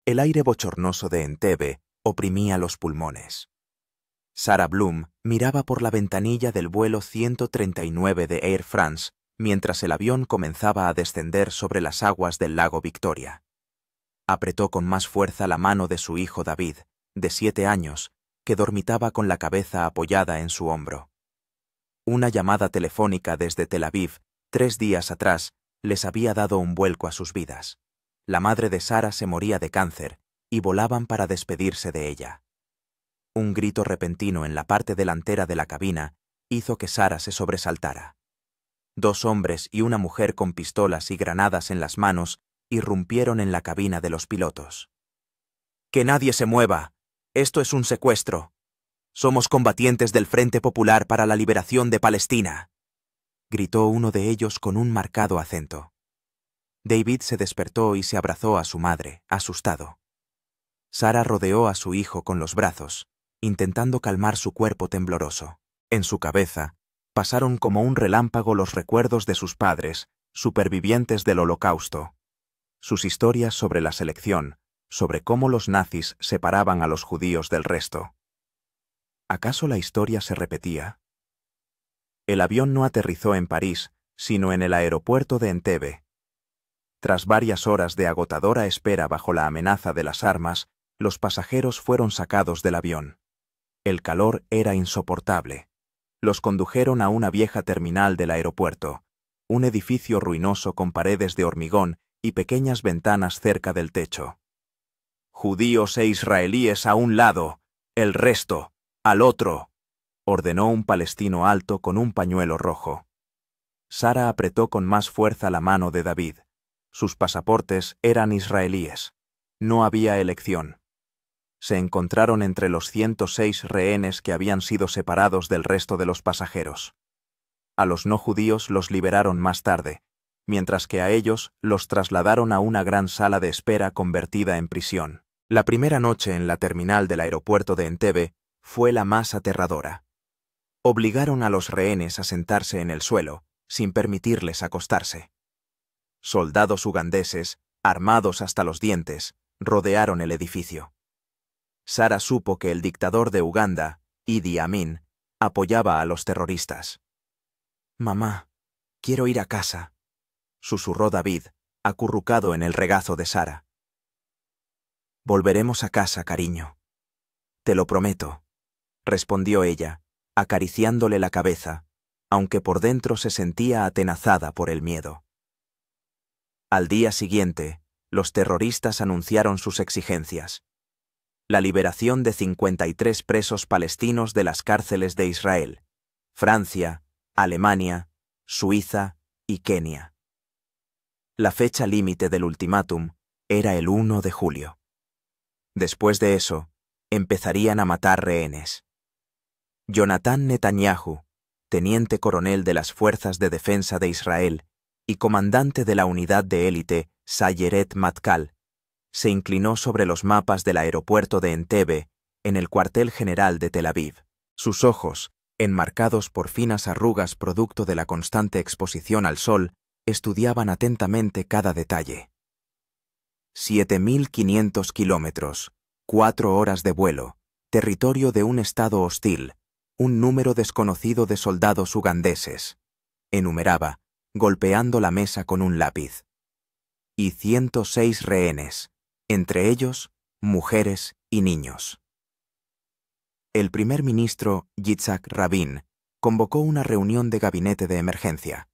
El aire bochornoso de Entebbe oprimía los pulmones. Sarah Bloom miraba por la ventanilla del vuelo 139 de Air France mientras el avión comenzaba a descender sobre las aguas del lago Victoria. Apretó con más fuerza la mano de su hijo David, de 7 años, que dormitaba con la cabeza apoyada en su hombro. Una llamada telefónica desde Tel Aviv, 3 días atrás, les había dado un vuelco a sus vidas. La madre de Sarah se moría de cáncer y volaban para despedirse de ella. Un grito repentino en la parte delantera de la cabina hizo que Sarah se sobresaltara. 2 hombres y una mujer con pistolas y granadas en las manos irrumpieron en la cabina de los pilotos. «¡Que nadie se mueva! Esto es un secuestro. Somos combatientes del Frente Popular para la Liberación de Palestina», gritó uno de ellos con un marcado acento. David se despertó y se abrazó a su madre, asustado. Sarah rodeó a su hijo con los brazos, intentando calmar su cuerpo tembloroso. En su cabeza pasaron como un relámpago los recuerdos de sus padres, supervivientes del Holocausto. Sus historias sobre la selección, sobre cómo los nazis separaban a los judíos del resto. ¿Acaso la historia se repetía? El avión no aterrizó en París, sino en el aeropuerto de Entebbe. Tras varias horas de agotadora espera bajo la amenaza de las armas, los pasajeros fueron sacados del avión. El calor era insoportable. Los condujeron a una vieja terminal del aeropuerto, un edificio ruinoso con paredes de hormigón y pequeñas ventanas cerca del techo. «Judíos e israelíes a un lado, el resto, al otro», ordenó un palestino alto con un pañuelo rojo. Sarah apretó con más fuerza la mano de David. Sus pasaportes eran israelíes. No había elección. Se encontraron entre los 106 rehenes que habían sido separados del resto de los pasajeros. A los no judíos los liberaron más tarde, mientras que a ellos los trasladaron a una gran sala de espera convertida en prisión. La primera noche en la terminal del aeropuerto de Entebbe fue la más aterradora. Obligaron a los rehenes a sentarse en el suelo, sin permitirles acostarse. Soldados ugandeses, armados hasta los dientes, rodearon el edificio. Sarah supo que el dictador de Uganda, Idi Amin, apoyaba a los terroristas. «Mamá, quiero ir a casa», susurró David, acurrucado en el regazo de Sarah. «Volveremos a casa, cariño. Te lo prometo», respondió ella, acariciándole la cabeza, aunque por dentro se sentía atenazada por el miedo. Al día siguiente, los terroristas anunciaron sus exigencias. La liberación de 53 presos palestinos de las cárceles de Israel, Francia, Alemania, Suiza y Kenia. La fecha límite del ultimátum era el 1 de julio. Después de eso, empezarían a matar rehenes. Jonathan Netanyahu, teniente coronel de las Fuerzas de Defensa de Israel y comandante de la unidad de élite Sayeret Matkal, se inclinó sobre los mapas del aeropuerto de Entebbe en el cuartel general de Tel Aviv. Sus ojos, enmarcados por finas arrugas producto de la constante exposición al sol, estudiaban atentamente cada detalle. 7.500 kilómetros, 4 horas de vuelo, territorio de un estado hostil, un número desconocido de soldados ugandeses, enumeraba, golpeando la mesa con un lápiz. Y 106 rehenes, entre ellos, mujeres y niños. El primer ministro Yitzhak Rabin convocó una reunión de gabinete de emergencia.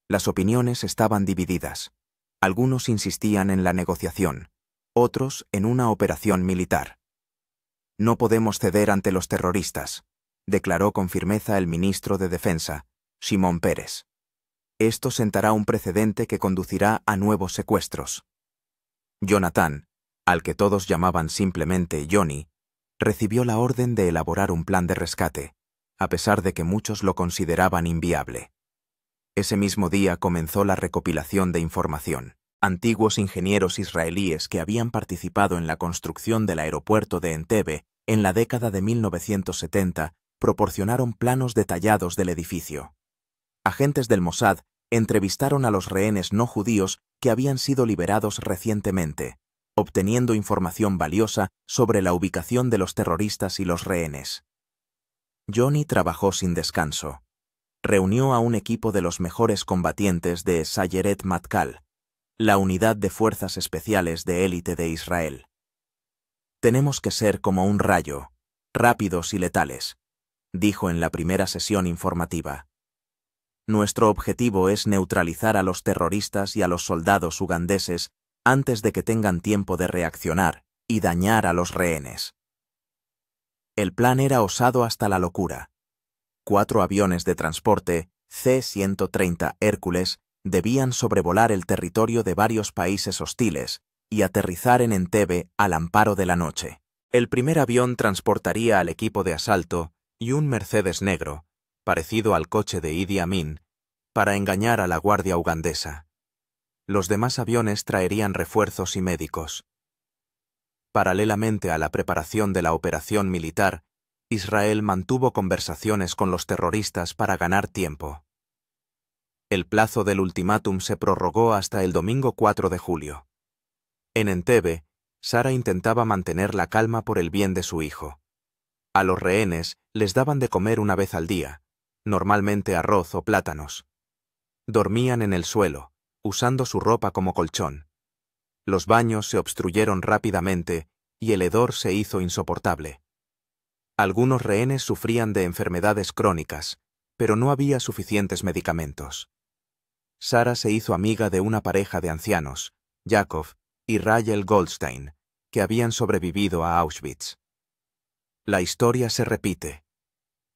Las opiniones estaban divididas. Algunos insistían en la negociación, otros en una operación militar. «No podemos ceder ante los terroristas», declaró con firmeza el ministro de Defensa, Shimon Peres. «Esto sentará un precedente que conducirá a nuevos secuestros». Jonathan, al que todos llamaban simplemente Johnny, recibió la orden de elaborar un plan de rescate, a pesar de que muchos lo consideraban inviable. Ese mismo día comenzó la recopilación de información. Antiguos ingenieros israelíes que habían participado en la construcción del aeropuerto de Entebbe en la década de 1970 proporcionaron planos detallados del edificio. Agentes del Mossad entrevistaron a los rehenes no judíos que habían sido liberados recientemente, obteniendo información valiosa sobre la ubicación de los terroristas y los rehenes. Johnny trabajó sin descanso. Reunió a un equipo de los mejores combatientes de Sayeret Matkal, la unidad de fuerzas especiales de élite de Israel. Tenemos que ser como un rayo, rápidos y letales, dijo en la primera sesión informativa. Nuestro objetivo es neutralizar a los terroristas y a los soldados ugandeses antes de que tengan tiempo de reaccionar y dañar a los rehenes. El plan era osado hasta la locura. 4 aviones de transporte C-130 Hércules debían sobrevolar el territorio de varios países hostiles y aterrizar en Entebbe al amparo de la noche. El primer avión transportaría al equipo de asalto y un Mercedes negro, parecido al coche de Idi Amin, para engañar a la guardia ugandesa. Los demás aviones traerían refuerzos y médicos. Paralelamente a la preparación de la operación militar, Israel mantuvo conversaciones con los terroristas para ganar tiempo. El plazo del ultimátum se prorrogó hasta el domingo 4 de julio. En Entebbe, Sara intentaba mantener la calma por el bien de su hijo. A los rehenes les daban de comer una vez al día, normalmente arroz o plátanos. Dormían en el suelo, usando su ropa como colchón. Los baños se obstruyeron rápidamente y el hedor se hizo insoportable. Algunos rehenes sufrían de enfermedades crónicas, pero no había suficientes medicamentos. Sara se hizo amiga de una pareja de ancianos, Jacob y Rachel Goldstein, que habían sobrevivido a Auschwitz. La historia se repite,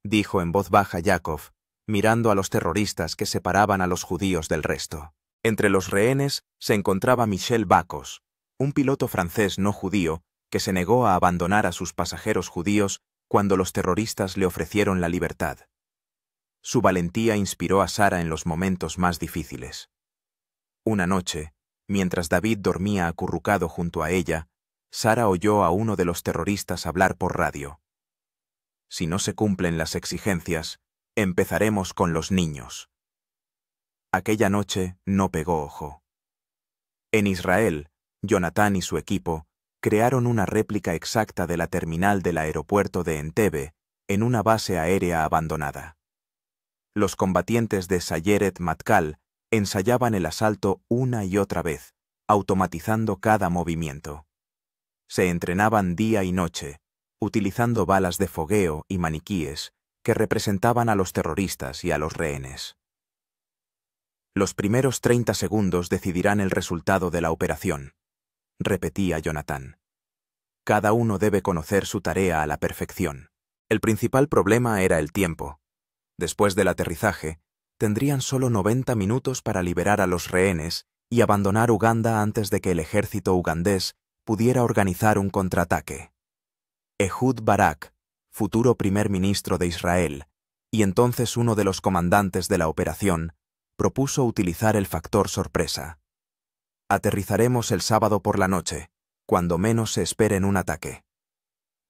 dijo en voz baja Jacob, mirando a los terroristas que separaban a los judíos del resto. Entre los rehenes se encontraba Michel Bacos, un piloto francés no judío que se negó a abandonar a sus pasajeros judíos cuando los terroristas le ofrecieron la libertad. Su valentía inspiró a Sara en los momentos más difíciles. Una noche, mientras David dormía acurrucado junto a ella, Sara oyó a uno de los terroristas hablar por radio. Si no se cumplen las exigencias, empezaremos con los niños. Aquella noche no pegó ojo. En Israel, Jonathan y su equipo crearon una réplica exacta de la terminal del aeropuerto de Entebbe en una base aérea abandonada. Los combatientes de Sayeret Matkal ensayaban el asalto una y otra vez, automatizando cada movimiento. Se entrenaban día y noche, utilizando balas de fogueo y maniquíes que representaban a los terroristas y a los rehenes. Los primeros 30 segundos decidirán el resultado de la operación, repetía Jonathan. Cada uno debe conocer su tarea a la perfección. El principal problema era el tiempo. Después del aterrizaje, tendrían solo 90 minutos para liberar a los rehenes y abandonar Uganda antes de que el ejército ugandés pudiera organizar un contraataque. Ehud Barak, futuro primer ministro de Israel, y entonces uno de los comandantes de la operación, propuso utilizar el factor sorpresa. Aterrizaremos el sábado por la noche, cuando menos se esperen un ataque.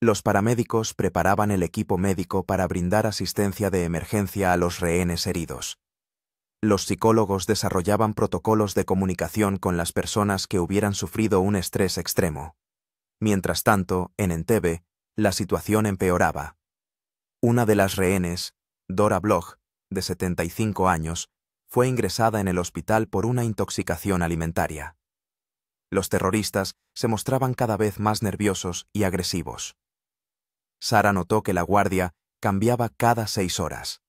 Los paramédicos preparaban el equipo médico para brindar asistencia de emergencia a los rehenes heridos. Los psicólogos desarrollaban protocolos de comunicación con las personas que hubieran sufrido un estrés extremo. Mientras tanto, en Entebbe, la situación empeoraba. Una de las rehenes, Dora Bloch, de 75 años, fue ingresada en el hospital por una intoxicación alimentaria. Los terroristas se mostraban cada vez más nerviosos y agresivos. Sara notó que la guardia cambiaba cada 6 horas.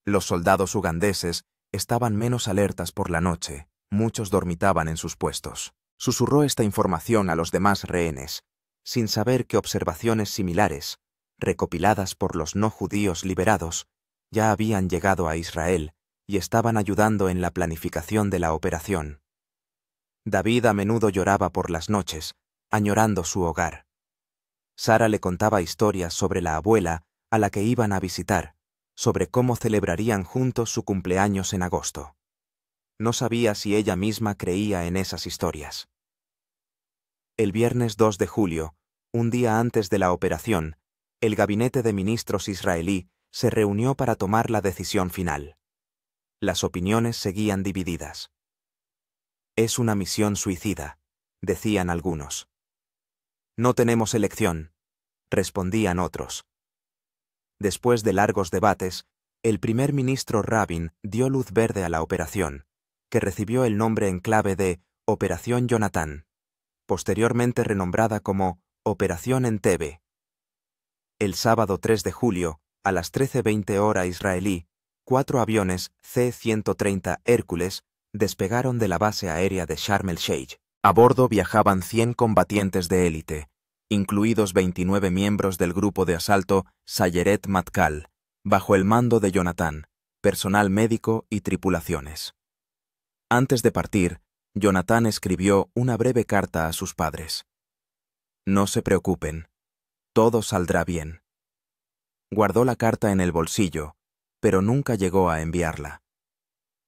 Los soldados ugandeses estaban menos alertas por la noche, muchos dormitaban en sus puestos. Susurró esta información a los demás rehenes, sin saber que observaciones similares, recopiladas por los no judíos liberados, ya habían llegado a Israel y estaban ayudando en la planificación de la operación. David a menudo lloraba por las noches, añorando su hogar. Sara le contaba historias sobre la abuela a la que iban a visitar, sobre cómo celebrarían juntos su cumpleaños en agosto. No sabía si ella misma creía en esas historias. El viernes 2 de julio, un día antes de la operación, el gabinete de ministros israelí se reunió para tomar la decisión final. Las opiniones seguían divididas. Es una misión suicida, decían algunos. No tenemos elección, respondían otros. Después de largos debates, el primer ministro Rabin dio luz verde a la operación, que recibió el nombre en clave de Operación Jonathan, posteriormente renombrada como Operación Entebbe. El sábado 3 de julio, a las 13:20 hora israelí, 4 aviones C-130 Hércules despegaron de la base aérea de Sharm el-Sheikh. A bordo viajaban 100 combatientes de élite, incluidos 29 miembros del grupo de asalto Sayeret Matkal, bajo el mando de Jonathan, personal médico y tripulaciones. Antes de partir, Jonathan escribió una breve carta a sus padres. No se preocupen, todo saldrá bien. Guardó la carta en el bolsillo, pero nunca llegó a enviarla.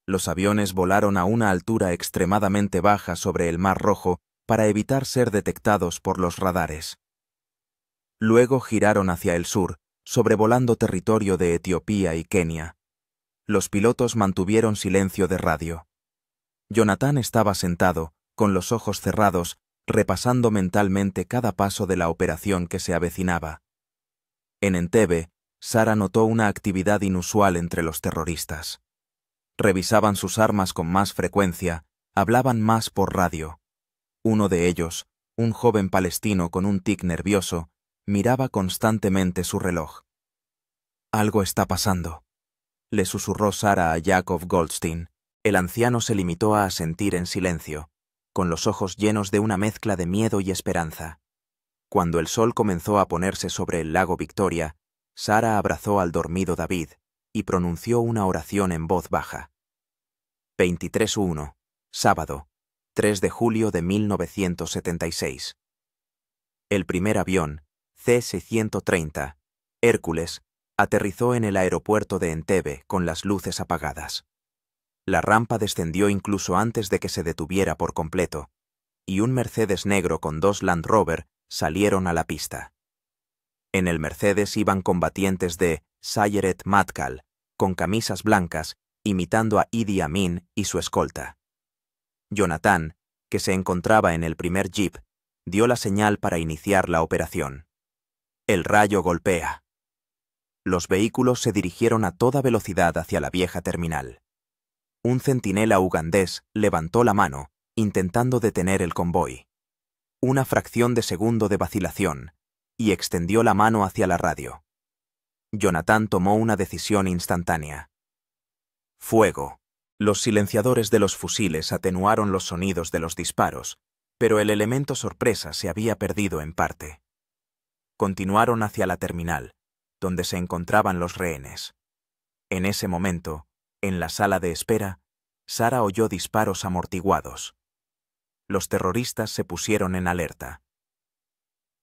Los aviones volaron a una altura extremadamente baja sobre el Mar Rojo para evitar ser detectados por los radares. Luego giraron hacia el sur, sobrevolando territorio de Etiopía y Kenia. Los pilotos mantuvieron silencio de radio. Jonathan estaba sentado, con los ojos cerrados, repasando mentalmente cada paso de la operación que se avecinaba. En Entebbe, Sara notó una actividad inusual entre los terroristas. Revisaban sus armas con más frecuencia, hablaban más por radio. Uno de ellos, un joven palestino con un tic nervioso, miraba constantemente su reloj. «Algo está pasando», le susurró Sara a Jacob Goldstein. El anciano se limitó a asentir en silencio, con los ojos llenos de una mezcla de miedo y esperanza. Cuando el sol comenzó a ponerse sobre el lago Victoria, Sara abrazó al dormido David y pronunció una oración en voz baja. 23:1, sábado, 3 de julio de 1976. El primer avión, C-130, Hércules, aterrizó en el aeropuerto de Entebbe con las luces apagadas. La rampa descendió incluso antes de que se detuviera por completo, y un Mercedes negro con 2 Land Rover salieron a la pista. En el Mercedes iban combatientes de Sayeret Matkal, con camisas blancas, imitando a Idi Amin y su escolta. Jonathan, que se encontraba en el primer jeep, dio la señal para iniciar la operación. El rayo golpea. Los vehículos se dirigieron a toda velocidad hacia la vieja terminal. Un centinela ugandés levantó la mano, intentando detener el convoy. Una fracción de segundo de vacilación, y extendió la mano hacia la radio. Jonathan tomó una decisión instantánea. Fuego. Los silenciadores de los fusiles atenuaron los sonidos de los disparos, pero el elemento sorpresa se había perdido en parte. Continuaron hacia la terminal, donde se encontraban los rehenes. En ese momento, en la sala de espera, Sara oyó disparos amortiguados. Los terroristas se pusieron en alerta.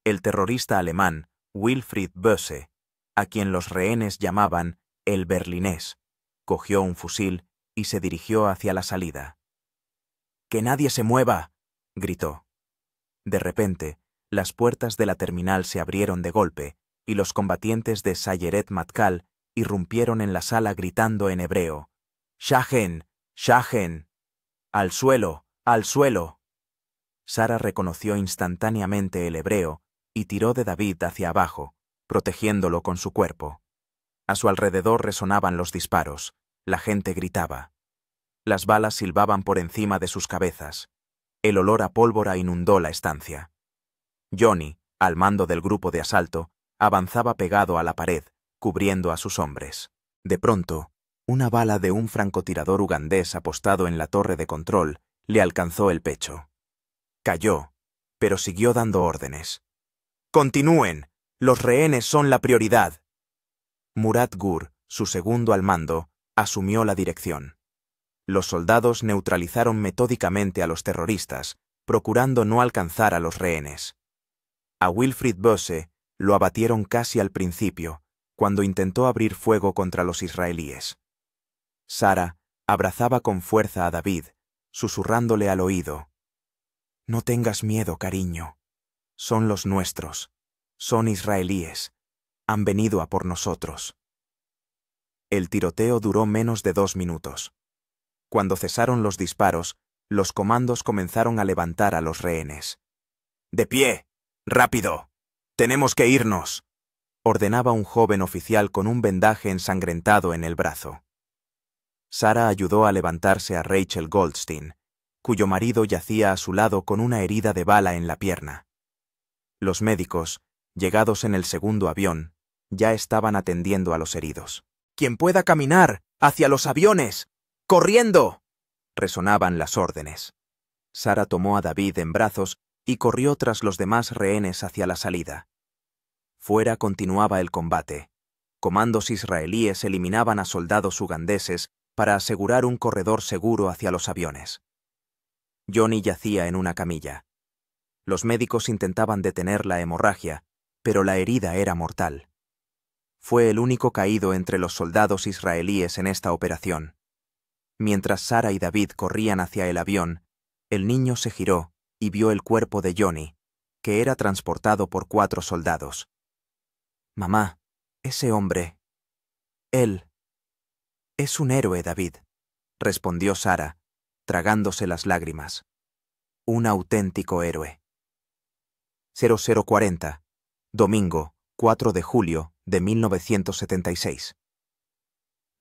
El terrorista alemán, Wilfried Böse, a quien los rehenes llamaban el berlinés, cogió un fusil y se dirigió hacia la salida. «¡Que nadie se mueva!», gritó. De repente, las puertas de la terminal se abrieron de golpe y los combatientes de Sayeret Matkal irrumpieron en la sala gritando en hebreo: «¡Shahen! ¡Shahen! ¡Al suelo! ¡Al suelo!». Sara reconoció instantáneamente el hebreo y tiró de David hacia abajo, protegiéndolo con su cuerpo. A su alrededor resonaban los disparos, la gente gritaba. Las balas silbaban por encima de sus cabezas. El olor a pólvora inundó la estancia. Johnny, al mando del grupo de asalto, avanzaba pegado a la pared, cubriendo a sus hombres. De pronto, una bala de un francotirador ugandés apostado en la torre de control le alcanzó el pecho. Cayó, pero siguió dando órdenes. «¡Continúen! ¡Los rehenes son la prioridad!». Murat Gur, su segundo al mando, asumió la dirección. Los soldados neutralizaron metódicamente a los terroristas, procurando no alcanzar a los rehenes. A Wilfried Böse lo abatieron casi al principio, cuando intentó abrir fuego contra los israelíes. Sara abrazaba con fuerza a David, susurrándole al oído: «No tengas miedo, cariño. Son los nuestros. Son israelíes. Han venido a por nosotros». El tiroteo duró menos de 2 minutos. Cuando cesaron los disparos, Los comandos comenzaron a levantar a los rehenes. ¡De pie! ¡Rápido! ¡Tenemos que irnos!, ordenaba un joven oficial con un vendaje ensangrentado en el brazo. Sarah ayudó a levantarse a Rachel Goldstein, cuyo marido yacía a su lado con una herida de bala en la pierna. Los médicos, llegados en el segundo avión, ya estaban atendiendo a los heridos. «¡Quien pueda caminar! ¡Hacia los aviones! ¡Corriendo!», resonaban las órdenes. Sarah tomó a David en brazos y corrió tras los demás rehenes hacia la salida. Fuera continuaba el combate. Comandos israelíes eliminaban a soldados ugandeses para asegurar un corredor seguro hacia los aviones. Johnny yacía en una camilla. Los médicos intentaban detener la hemorragia, pero la herida era mortal. Fue el único caído entre los soldados israelíes en esta operación. Mientras Sarah y David corrían hacia el avión, el niño se giró y vio el cuerpo de Johnny, que era transportado por 4 soldados. «Mamá, ese hombre... él... es un héroe, David», respondió Sarah, tragándose las lágrimas. «Un auténtico héroe». 0040, domingo, 4 de julio de 1976.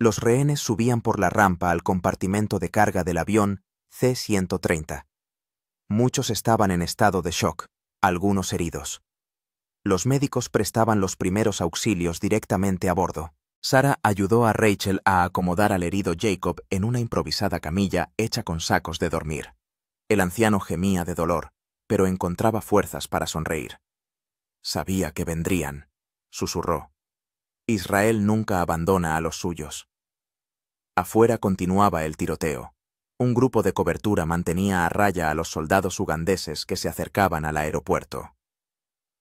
Los rehenes subían por la rampa al compartimento de carga del avión C-130. Muchos estaban en estado de shock, algunos heridos. Los médicos prestaban los primeros auxilios directamente a bordo. Sarah ayudó a Rachel a acomodar al herido Jacob en una improvisada camilla hecha con sacos de dormir. El anciano gemía de dolor, pero encontraba fuerzas para sonreír. «Sabía que vendrían», susurró. «Israel nunca abandona a los suyos». Afuera continuaba el tiroteo. Un grupo de cobertura mantenía a raya a los soldados ugandeses que se acercaban al aeropuerto.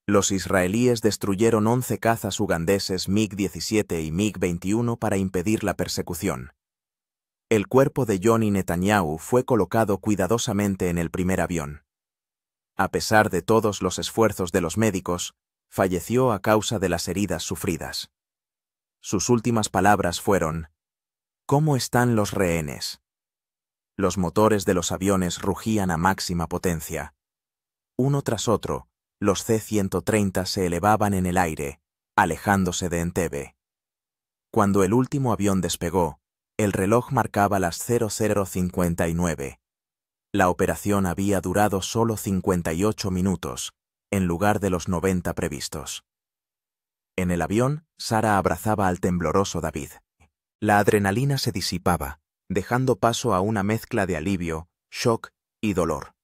Los israelíes destruyeron 11 cazas ugandeses MiG-17 y MiG-21 para impedir la persecución. El cuerpo de Johnny Netanyahu fue colocado cuidadosamente en el primer avión. A pesar de todos los esfuerzos de los médicos, falleció a causa de las heridas sufridas. Sus últimas palabras fueron: «¿Cómo están los rehenes?». Los motores de los aviones rugían a máxima potencia. Uno tras otro, los C-130 se elevaban en el aire, alejándose de Entebbe. Cuando el último avión despegó, el reloj marcaba las 00:59. La operación había durado solo 58 minutos, en lugar de los 90 previstos. En el avión, Sarah abrazaba al tembloroso David. La adrenalina se disipaba, dejando paso a una mezcla de alivio, shock y dolor.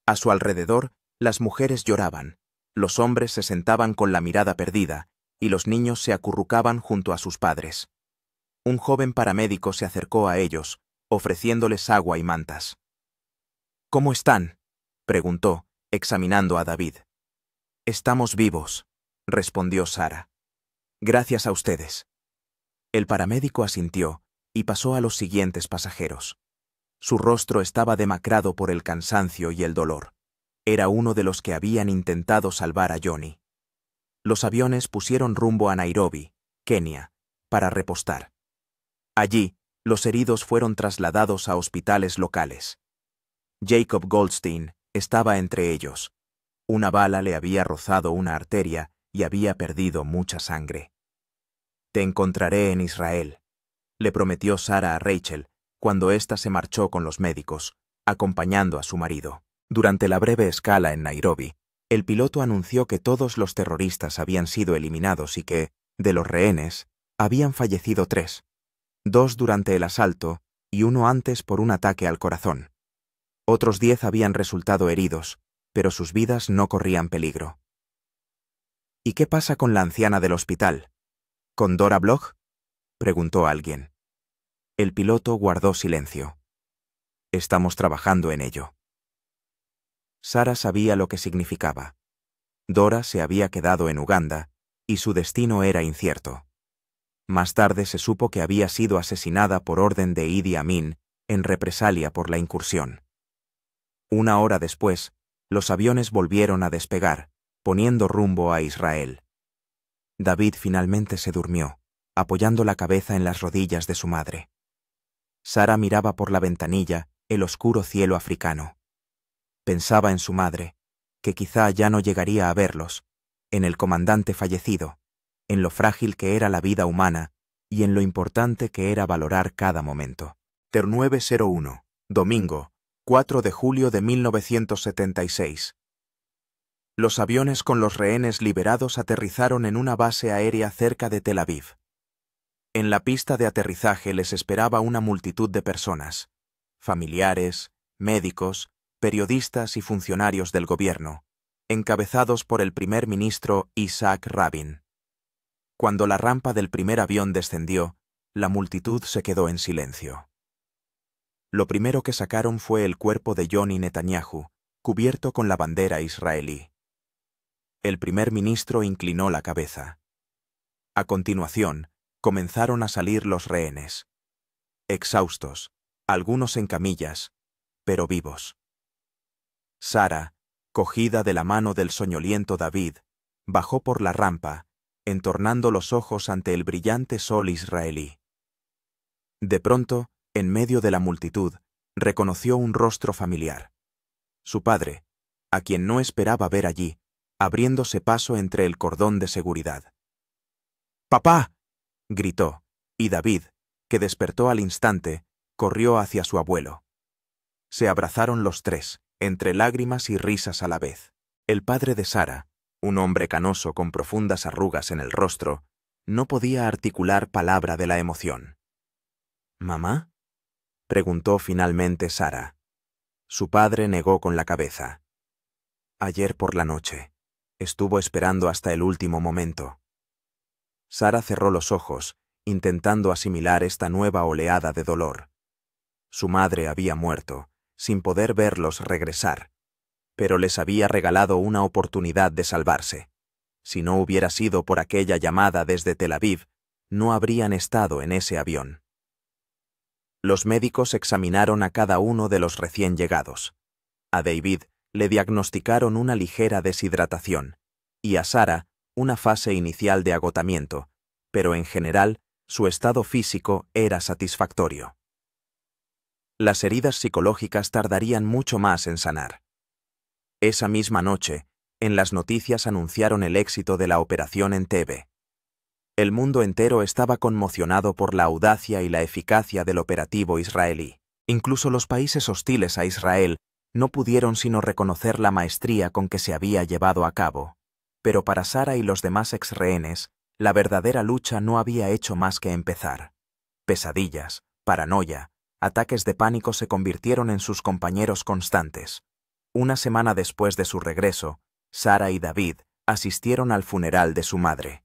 A su alrededor, las mujeres lloraban, los hombres se sentaban con la mirada perdida, y los niños se acurrucaban junto a sus padres. Un joven paramédico se acercó a ellos, ofreciéndoles agua y mantas. «¿Cómo están?», preguntó, examinando a David. «Estamos vivos», respondió Sarah. «Gracias a ustedes». El paramédico asintió y pasó a los siguientes pasajeros. Su rostro estaba demacrado por el cansancio y el dolor. Era uno de los que habían intentado salvar a Johnny. Los aviones pusieron rumbo a Nairobi, Kenia, para repostar. Allí, los heridos fueron trasladados a hospitales locales. Jacob Goldstein estaba entre ellos. Una bala le había rozado una arteria y había perdido mucha sangre. «Te encontraré en Israel», le prometió Sarah a Rachel cuando ésta se marchó con los médicos, acompañando a su marido. Durante la breve escala en Nairobi, el piloto anunció que todos los terroristas habían sido eliminados y que, de los rehenes, habían fallecido 3, 2 durante el asalto y 1 antes por un ataque al corazón. Otros 10 habían resultado heridos, pero sus vidas no corrían peligro. «¿Y qué pasa con la anciana del hospital? ¿Con Dora Bloch?», preguntó alguien. El piloto guardó silencio. «Estamos trabajando en ello». Sarah sabía lo que significaba. Dora se había quedado en Uganda y su destino era incierto. Más tarde se supo que había sido asesinada por orden de Idi Amin en represalia por la incursión. 1 hora después, los aviones volvieron a despegar, poniendo rumbo a Israel. David finalmente se durmió, apoyando la cabeza en las rodillas de su madre. Sarah miraba por la ventanilla el oscuro cielo africano. Pensaba en su madre, que quizá ya no llegaría a verlos, en el comandante fallecido, en lo frágil que era la vida humana y en lo importante que era valorar cada momento. Ter 901, domingo, 4 de julio de 1976. Los aviones con los rehenes liberados aterrizaron en una base aérea cerca de Tel Aviv. En la pista de aterrizaje les esperaba una multitud de personas, familiares, médicos, periodistas y funcionarios del gobierno, encabezados por el primer ministro Isaac Rabin. Cuando la rampa del primer avión descendió, la multitud se quedó en silencio. Lo primero que sacaron fue el cuerpo de Johnny Netanyahu, cubierto con la bandera israelí. El primer ministro inclinó la cabeza. A continuación, comenzaron a salir los rehenes. Exhaustos, algunos en camillas, pero vivos. Sara, cogida de la mano del soñoliento David, bajó por la rampa, entornando los ojos ante el brillante sol israelí. De pronto, en medio de la multitud, reconoció un rostro familiar. Su padre, a quien no esperaba ver allí, abriéndose paso entre el cordón de seguridad. ¡Papá!, gritó, y David, que despertó al instante, corrió hacia su abuelo. Se abrazaron los tres, entre lágrimas y risas a la vez. El padre de Sara, un hombre canoso con profundas arrugas en el rostro, no podía articular palabra de la emoción. ¿Mamá?, preguntó finalmente Sara. Su padre negó con la cabeza. Ayer por la noche. Estuvo esperando hasta el último momento. Sara cerró los ojos, intentando asimilar esta nueva oleada de dolor. Su madre había muerto, sin poder verlos regresar, pero les había regalado una oportunidad de salvarse. Si no hubiera sido por aquella llamada desde Tel Aviv, no habrían estado en ese avión. Los médicos examinaron a cada uno de los recién llegados. A David le diagnosticaron una ligera deshidratación, y a Sara una fase inicial de agotamiento, pero en general su estado físico era satisfactorio. Las heridas psicológicas tardarían mucho más en sanar. Esa misma noche, en las noticias anunciaron el éxito de la operación Entebbe. El mundo entero estaba conmocionado por la audacia y la eficacia del operativo israelí. Incluso los países hostiles a Israel no pudieron sino reconocer la maestría con que se había llevado a cabo. Pero para Sara y los demás exrehenes, la verdadera lucha no había hecho más que empezar. Pesadillas, paranoia, ataques de pánico se convirtieron en sus compañeros constantes. Una semana después de su regreso, Sara y David asistieron al funeral de su madre.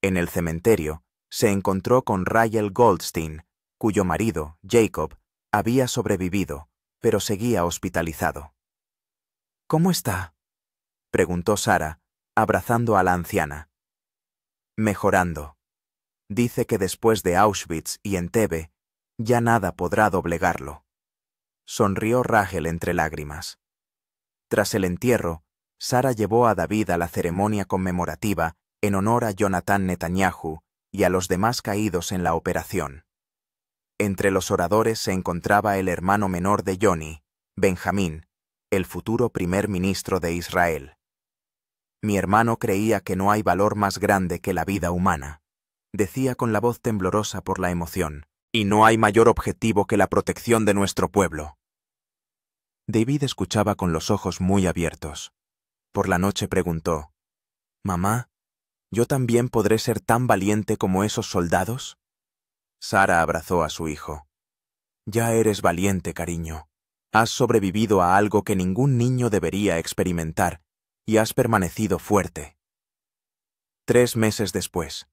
En el cementerio, se encontró con Rachel Goldstein, cuyo marido, Jacob, había sobrevivido, pero seguía hospitalizado. ¿Cómo está?, preguntó Sara, abrazando a la anciana. Mejorando. Dice que después de Auschwitz y Entebbe, ya nada podrá doblegarlo. Sonrió Rachel entre lágrimas. Tras el entierro, Sara llevó a David a la ceremonia conmemorativa en honor a Jonathan Netanyahu y a los demás caídos en la operación. Entre los oradores se encontraba el hermano menor de Johnny, Benjamín, el futuro primer ministro de Israel. Mi hermano creía que no hay valor más grande que la vida humana, decía con la voz temblorosa por la emoción, y no hay mayor objetivo que la protección de nuestro pueblo. David escuchaba con los ojos muy abiertos. Por la noche preguntó, «Mamá, ¿yo también podré ser tan valiente como esos soldados?» Sara abrazó a su hijo. «Ya eres valiente, cariño. Has sobrevivido a algo que ningún niño debería experimentar, y has permanecido fuerte». 3 meses después.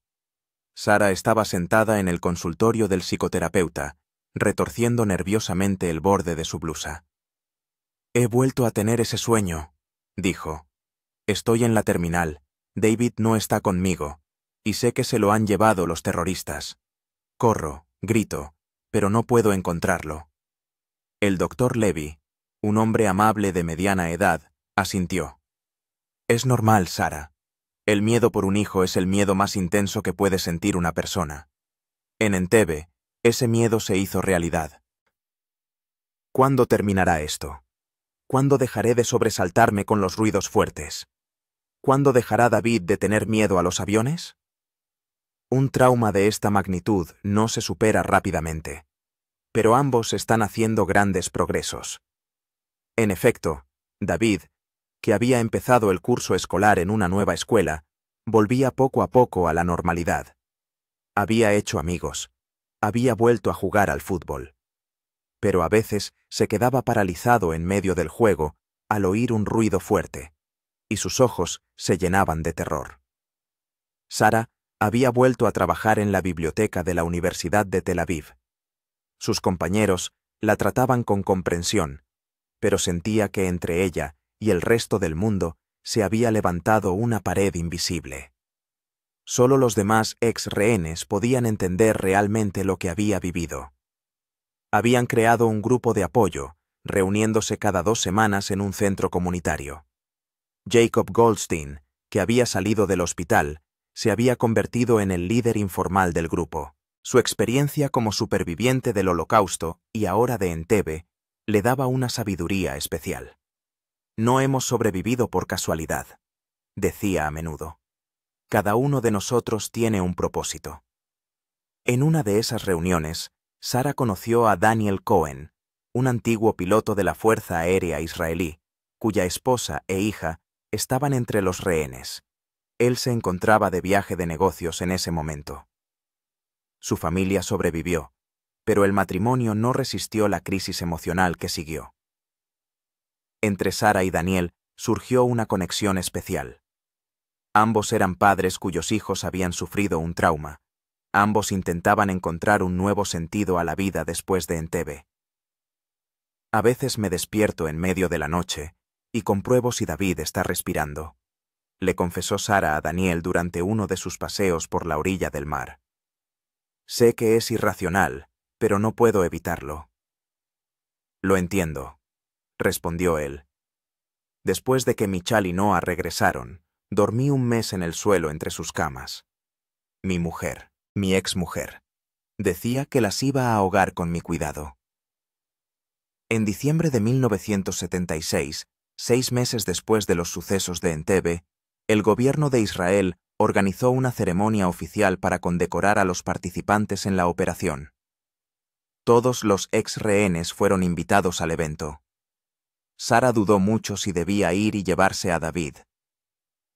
Sara estaba sentada en el consultorio del psicoterapeuta, retorciendo nerviosamente el borde de su blusa. «He vuelto a tener ese sueño», dijo. «Estoy en la terminal. David no está conmigo, y sé que se lo han llevado los terroristas. Corro, grito, pero no puedo encontrarlo». El doctor Levy, un hombre amable de mediana edad, asintió. «Es normal, Sara. El miedo por un hijo es el miedo más intenso que puede sentir una persona. En Entebbe, ese miedo se hizo realidad. ¿Cuándo terminará esto? ¿Cuándo dejaré de sobresaltarme con los ruidos fuertes? ¿Cuándo dejará David de tener miedo a los aviones? Un trauma de esta magnitud no se supera rápidamente, pero ambos están haciendo grandes progresos. En efecto, David, que había empezado el curso escolar en una nueva escuela, volvía poco a poco a la normalidad. Había hecho amigos, había vuelto a jugar al fútbol. Pero a veces se quedaba paralizado en medio del juego al oír un ruido fuerte, y sus ojos se llenaban de terror. Sara había vuelto a trabajar en la biblioteca de la Universidad de Tel Aviv. Sus compañeros la trataban con comprensión, pero sentía que entre ella y el resto del mundo se había levantado una pared invisible. Solo los demás ex-rehenes podían entender realmente lo que había vivido. Habían creado un grupo de apoyo, reuniéndose cada 2 semanas en un centro comunitario. Jacob Goldstein, que había salido del hospital, se había convertido en el líder informal del grupo. Su experiencia como superviviente del Holocausto y ahora de Entebbe le daba una sabiduría especial. No hemos sobrevivido por casualidad, decía a menudo. Cada uno de nosotros tiene un propósito. En una de esas reuniones, Sara conoció a Daniel Cohen, un antiguo piloto de la Fuerza Aérea israelí, cuya esposa e hija estaban entre los rehenes. Él se encontraba de viaje de negocios en ese momento. Su familia sobrevivió, pero el matrimonio no resistió la crisis emocional que siguió. Entre Sara y Daniel surgió una conexión especial. Ambos eran padres cuyos hijos habían sufrido un trauma. Ambos intentaban encontrar un nuevo sentido a la vida después de Entebbe. A veces me despierto en medio de la noche y compruebo si David está respirando, le confesó Sara a Daniel durante uno de sus paseos por la orilla del mar. Sé que es irracional, pero no puedo evitarlo. Lo entiendo, respondió él. Después de que Michal y Noah regresaron, dormí un mes en el suelo entre sus camas. Mi mujer, mi exmujer, decía que las iba a ahogar con mi cuidado. En diciembre de 1976, 6 meses después de los sucesos de Entebbe, el gobierno de Israel organizó una ceremonia oficial para condecorar a los participantes en la operación. Todos los ex-rehenes fueron invitados al evento. Sara dudó mucho si debía ir y llevarse a David.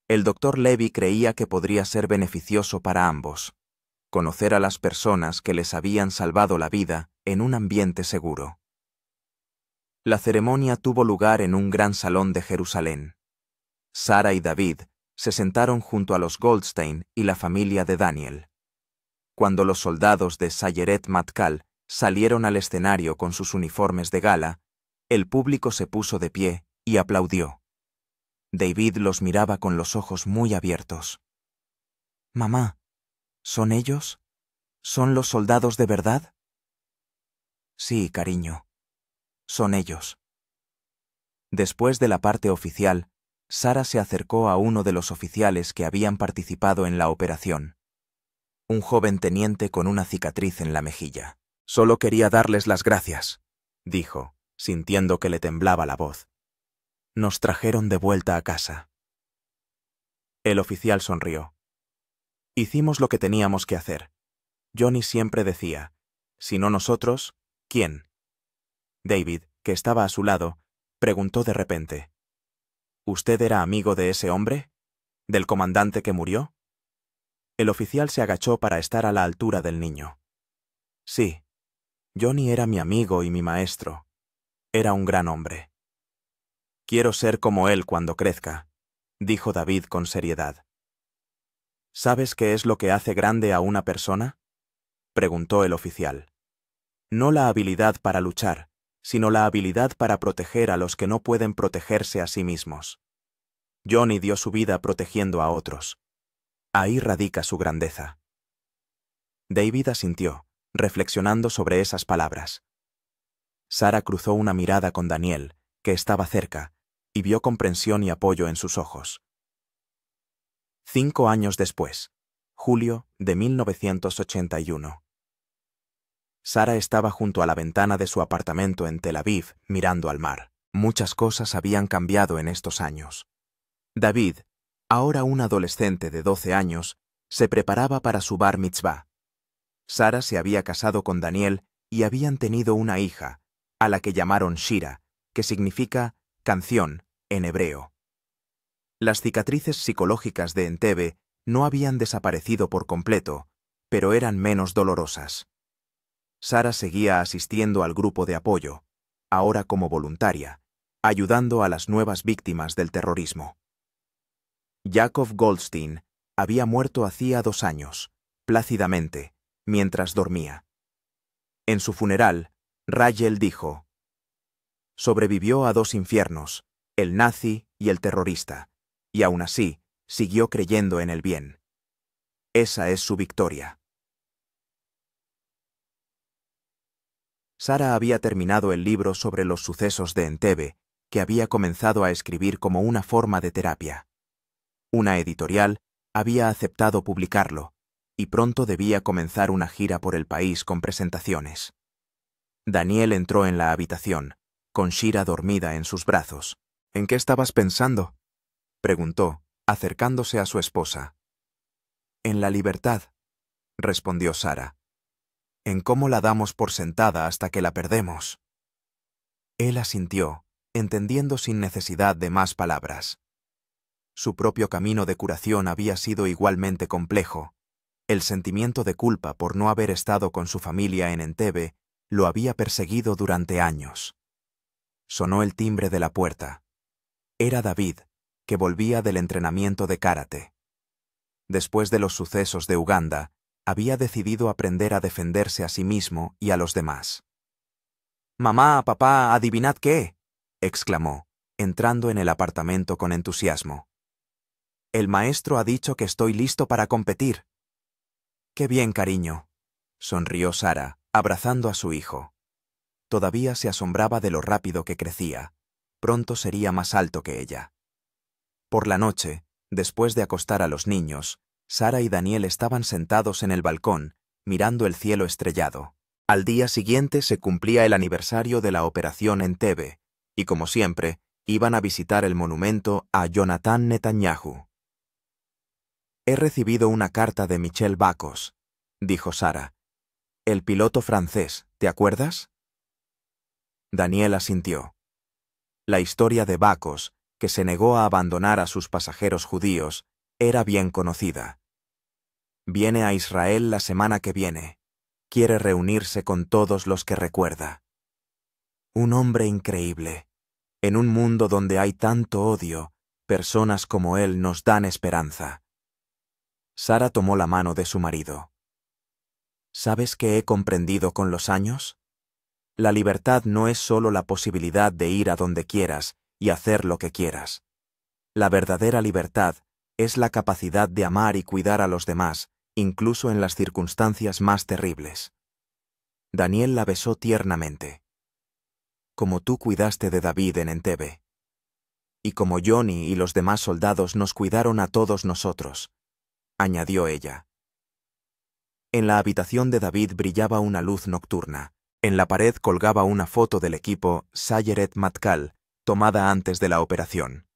El doctor Levy creía que podría ser beneficioso para ambos, conocer a las personas que les habían salvado la vida en un ambiente seguro. La ceremonia tuvo lugar en un gran salón de Jerusalén. Sara y David se sentaron junto a los Goldstein y la familia de Daniel. Cuando los soldados de Sayeret Matkal salieron al escenario con sus uniformes de gala, el público se puso de pie y aplaudió. David los miraba con los ojos muy abiertos. «Mamá, ¿son ellos? ¿Son los soldados de verdad?» «Sí, cariño, son ellos». Después de la parte oficial, Sara se acercó a uno de los oficiales que habían participado en la operación. Un joven teniente con una cicatriz en la mejilla. «Solo quería darles las gracias», dijo, sintiendo que le temblaba la voz. «Nos trajeron de vuelta a casa». El oficial sonrió. «Hicimos lo que teníamos que hacer. Johnny siempre decía, si no nosotros, ¿quién?» David, que estaba a su lado, preguntó de repente, «¿Usted era amigo de ese hombre? ¿Del comandante que murió?» El oficial se agachó para estar a la altura del niño. «Sí, Johnny era mi amigo y mi maestro. Era un gran hombre». «Quiero ser como él cuando crezca», dijo David con seriedad. «¿Sabes qué es lo que hace grande a una persona?», preguntó el oficial. «No la habilidad para luchar, sino la habilidad para proteger a los que no pueden protegerse a sí mismos. Johnny dio su vida protegiendo a otros. Ahí radica su grandeza». David asintió, reflexionando sobre esas palabras. Sara cruzó una mirada con Daniel, que estaba cerca, y vio comprensión y apoyo en sus ojos. 5 años después, julio de 1981. Sara estaba junto a la ventana de su apartamento en Tel Aviv, mirando al mar. Muchas cosas habían cambiado en estos años. David, ahora un adolescente de 12 años, se preparaba para su bar mitzvah. Sara se había casado con Daniel y habían tenido una hija, a la que llamaron Shira, que significa canción en hebreo. Las cicatrices psicológicas de Entebbe no habían desaparecido por completo, pero eran menos dolorosas. Sara seguía asistiendo al grupo de apoyo, ahora como voluntaria, ayudando a las nuevas víctimas del terrorismo. Yaakov Goldstein había muerto hacía 2 años, plácidamente, mientras dormía. En su funeral, Rachel dijo: sobrevivió a 2 infiernos, el nazi y el terrorista, y aún así, siguió creyendo en el bien. Esa es su victoria. Sara había terminado el libro sobre los sucesos de Entebbe, que había comenzado a escribir como una forma de terapia. Una editorial había aceptado publicarlo, y pronto debía comenzar una gira por el país con presentaciones. Daniel entró en la habitación, con Shira dormida en sus brazos. ¿En qué estabas pensando?, preguntó, acercándose a su esposa. En la libertad, respondió Sara. En cómo la damos por sentada hasta que la perdemos. Él asintió, entendiendo sin necesidad de más palabras. Su propio camino de curación había sido igualmente complejo. El sentimiento de culpa por no haber estado con su familia en Entebbe lo había perseguido durante años. Sonó el timbre de la puerta. Era David, que volvía del entrenamiento de karate. Después de los sucesos de Uganda, había decidido aprender a defenderse a sí mismo y a los demás. «Mamá, papá, ¿adivinad qué?», exclamó, entrando en el apartamento con entusiasmo. «El maestro ha dicho que estoy listo para competir». «Qué bien, cariño», sonrió Sara, abrazando a su hijo. Todavía se asombraba de lo rápido que crecía. Pronto sería más alto que ella. Por la noche, después de acostar a los niños, Sara y Daniel estaban sentados en el balcón, mirando el cielo estrellado. Al día siguiente se cumplía el aniversario de la operación Entebbe, y como siempre, iban a visitar el monumento a Jonathan Netanyahu. «He recibido una carta de Michel Bacos», dijo Sara. «El piloto francés, ¿te acuerdas?». Daniel asintió. La historia de Bacos, que se negó a abandonar a sus pasajeros judíos, era bien conocida. Viene a Israel la semana que viene. Quiere reunirse con todos los que recuerda. Un hombre increíble. En un mundo donde hay tanto odio, personas como él nos dan esperanza. Sara tomó la mano de su marido. ¿Sabes qué he comprendido con los años? La libertad no es solo la posibilidad de ir a donde quieras y hacer lo que quieras. La verdadera libertad es la capacidad de amar y cuidar a los demás, incluso en las circunstancias más terribles. Daniel la besó tiernamente. Como tú cuidaste de David en Entebbe. Y como Johnny y los demás soldados nos cuidaron a todos nosotros, añadió ella. En la habitación de David brillaba una luz nocturna. En la pared colgaba una foto del equipo Sayeret Matkal, tomada antes de la operación.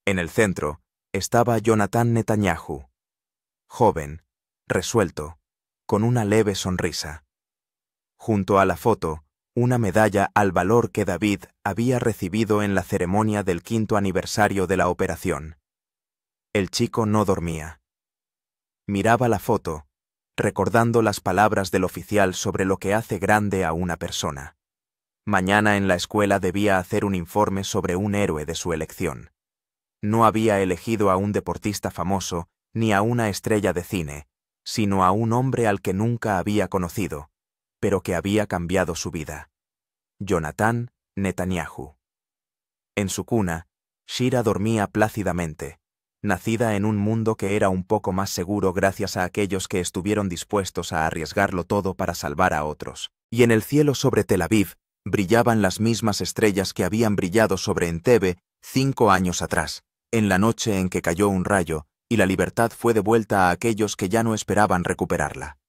En el centro estaba Jonathan Netanyahu, joven, resuelto, con una leve sonrisa. Junto a la foto, una medalla al valor que David había recibido en la ceremonia del 5º aniversario de la operación. El chico no dormía. Miraba la foto, recordando las palabras del oficial sobre lo que hace grande a una persona. Mañana en la escuela debía hacer un informe sobre un héroe de su elección. No había elegido a un deportista famoso ni a una estrella de cine, sino a un hombre al que nunca había conocido, pero que había cambiado su vida. Jonathan Netanyahu. En su cuna, Shira dormía plácidamente, nacida en un mundo que era un poco más seguro gracias a aquellos que estuvieron dispuestos a arriesgarlo todo para salvar a otros. Y en el cielo sobre Tel Aviv brillaban las mismas estrellas que habían brillado sobre Entebbe 5 años atrás, en la noche en que cayó un rayo y la libertad fue devuelta a aquellos que ya no esperaban recuperarla.